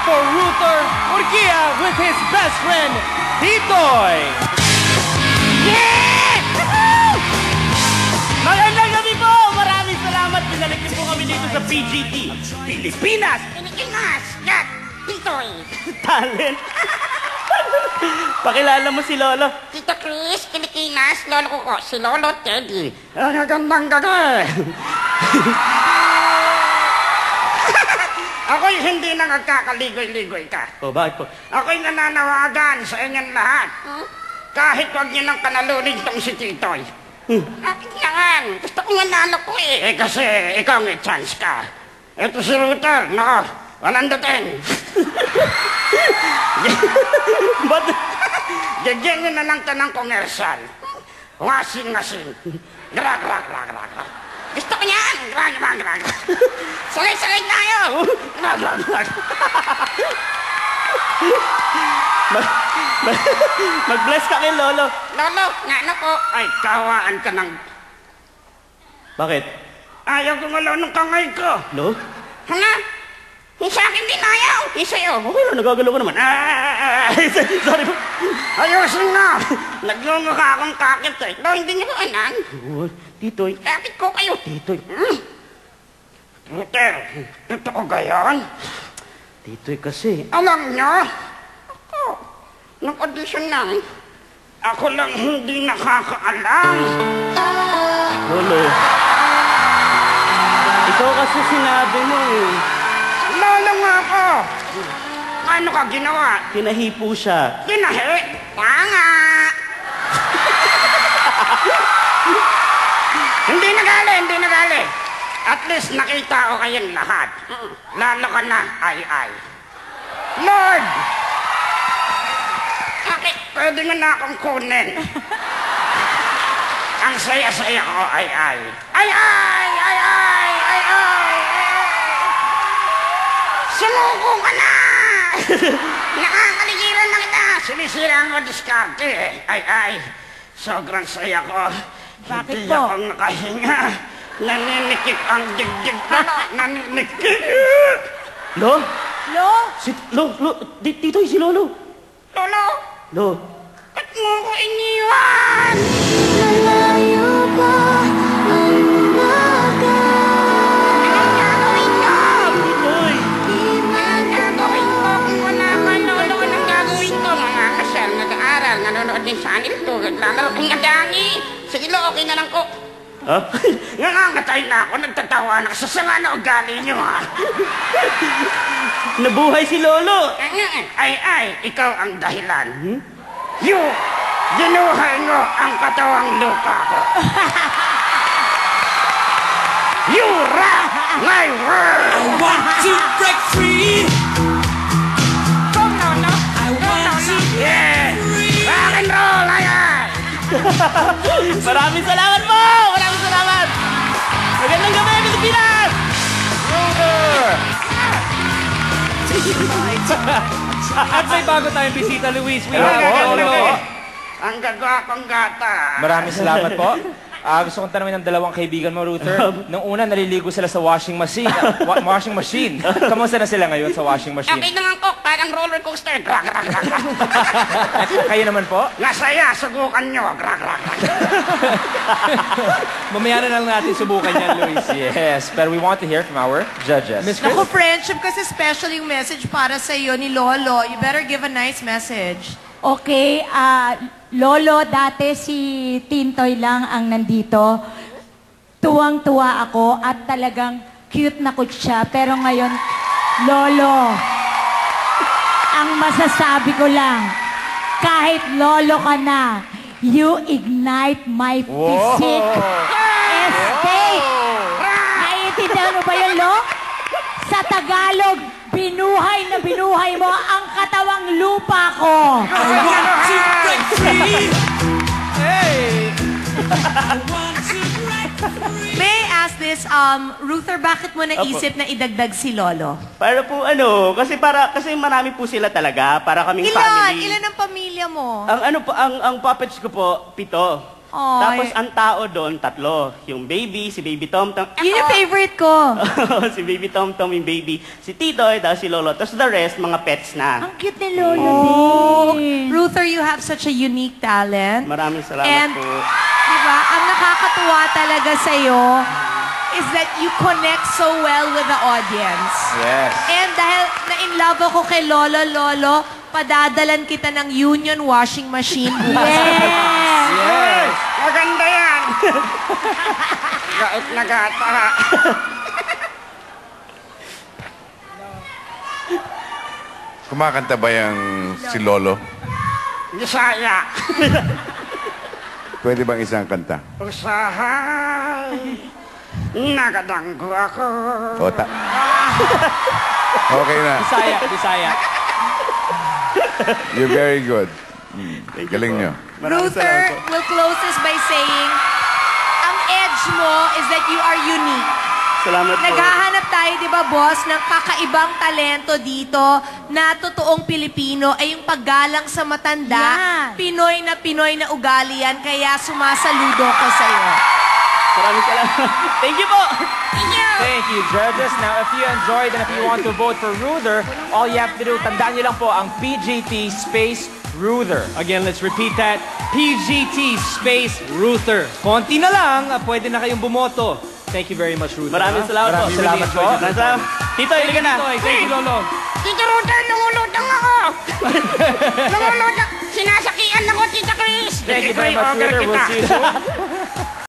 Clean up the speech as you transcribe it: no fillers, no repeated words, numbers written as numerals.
for Ruther Urquia with his best friend, Titoy! Yeah! Magandang gabi po! Maraming salamat. Pinalik niyo po kami dito sa PGT, Pilipinas! Pilipinas! Yan! Titoy! Talent! Pakilala mo si Lolo. Tito Chris, Pilipinas, lolo ko si Lolo Teddy. Ang gandang gabi! Ako'y hindi na nagkakaligoy-ligoy ka. Oh, bakit po? Ako'y nananawagan sa inyong lahat. Kahit wag niyo nang kanalunin tong si Titoy. Bakit yan? Gusto ko manalo ko eh. Kasi ikaw may chance ka. Ito si Ruther, no? Walang dating. Ba't? Gagyan nyo na lang ito ng komersal. Wasing-wasing. Grag. Gusto ko yan. Grag. Sakay tayo. Grag. Mag-bless ka kay Lolo. Lolo, ano ko? Ay, kawaan ka ng... Bakit? Ayaw ko malo ng kamay ko. Lo? Hala? Yung sa akin din ayaw. Yung sa'yo. Okay lang, nagagalaw ko naman. Sorry po. Ayusin nga. Naglunga akong kakit eh. Lo, hindi niyo ko anan. Titoy. Kakit ko kayo. Titoy. Ruther, totoo ba yan? Titoy kasi. Alam niyo, ako, nag-audition lang. Ako lang hindi nakakaalam. Lolo. Ikaw kasi sinabi mo eh. Lolo nga ako. Ano ka ginawa? Pinahipo siya. Pinahi? Tanga! Hindi nagali. At least nakita ko kayong lahat. Lalo ka na, ay. Lord! Okay, pwede nga na akong kunin. Ang saya-saya ko, ay. Sumuko ka na! Nakakaligiran na kita! Sinisiraan ko diskarte eh. Ay. Sobrang saya ko. Bakit Hindi po? ako nakahinga. Naninikip ang digdig ko. Naninikip. Lo? Lo? Titoy, si Lolo. Lolo, Lo. ba't mo ko iniwan? Malayo pa ang umaga. Anong gagawin ko? Titoy. Anong gagawin ko kung wala ka, Lolo? Anong gagawin ko? Mga kasal, nag-aaral, nanonood din sa anil to. Naglalaro kong nadangi. Sige, Lo, okay na lang ko. Ha? Nangangatay na ako, nagtatawa na. Sasama na ugali niyo, ha? Nabuhay si Lolo. Ay, ikaw ang dahilan. Ginuhay mo ang katawang lupa ko. You rock my world! I want to break free. Come on, no? I want to Yeah! Rock and roll, ay! Maraming salamat po! Maraming salamat! Magandang gabi, Pilipinas! At may bago tayong bisita, Luis. We Ang have Lolo. Ang gagawa kong gata. Maraming salamat po. Gusto kong tanungin ng dalawang kaibigan mo, Ruther. Nung una, naliligo sila sa washing machine. Kamusta na sila ngayon sa washing machine? Okay naman ko, parang roller coaster. Grak. Kayo naman po? Nasaya, subukan nyo. Grak. Mamaya na lang natin subukan yan, Luis. Yes, but we want to hear from our judges. Miss Chris? Naku, friendship kasi special yung message para sa iyo ni Lolo. You better give a nice message. Okay, Lolo, dati si Tintoy lang ang nandito. Tuwang-tuwa ako at talagang cute na cute siya. Pero ngayon, Lolo, ang masasabi ko lang, kahit Lolo ka na, you ignite my physique. Estate! Naiintindihan mo ba yun, Lo? Sa Tagalog, binuhay mo ang katawang lupa ko. I want to break free. Hey! I want to break free. May I ask this, Ruther, bakit mo naisip na idagdag si Lolo? Para po kasi marami po sila talaga, para kaming Ilan? family. Ilan ang pamilya mo? Ang puppets ko po, 7. Ay. Tapos ang tao doon, 3. Yung baby, si Baby Tom-Tom. Yun yung favorite ko. Si Baby Tom-Tom, yung baby. Si Titoy, tapos si Lolo. Tapos the rest, mga pets na. Ang cute ni Lolo din. Ruther, you have such a unique talent. Maraming salamat And, po. diba, ang nakakatuwa talaga sa'yo is that you connect so well with the audience. Yes. And dahil na-in love ako kay Lolo, padadalan kita ng Union washing machine. Yes! Yes. Maganda yan. Gait na gata. Kumakanta ba yung si Lolo? Bisaya. Pwede bang isang kanta? Usahay. Nagadanggo ako. Okay na. Bisaya. You're very good. Galing nyo. Ruther will close this by saying, ang edge mo is that you are unique. Salamat po. Naghahanap tayo, di ba, boss, ng kakaibang talento dito na totoong Pilipino ay yung paggalang sa matanda. Yan. Pinoy na ugali yan, kaya sumasaludo ko sa'yo. Maraming salamat. Thank you po. Thank you, judges. Now, if you enjoyed and if you want to vote for Ruther, all you have to do, tandaan nyo lang po ang PGT space Ruther. Again, let's repeat that. PGT space Ruther. Konti na lang, pwede na kayong bumoto. Thank you very much, Ruther. Maraming salamat po. Maraming salamat po. Maraming salamat. Tito, ilika na. Thank you, Lolo. Tito Ruther, lumulutang ako. Lumulutang. Sinasakian ako, Tita Chris. Thank you very much, Ruther. We'll see you soon.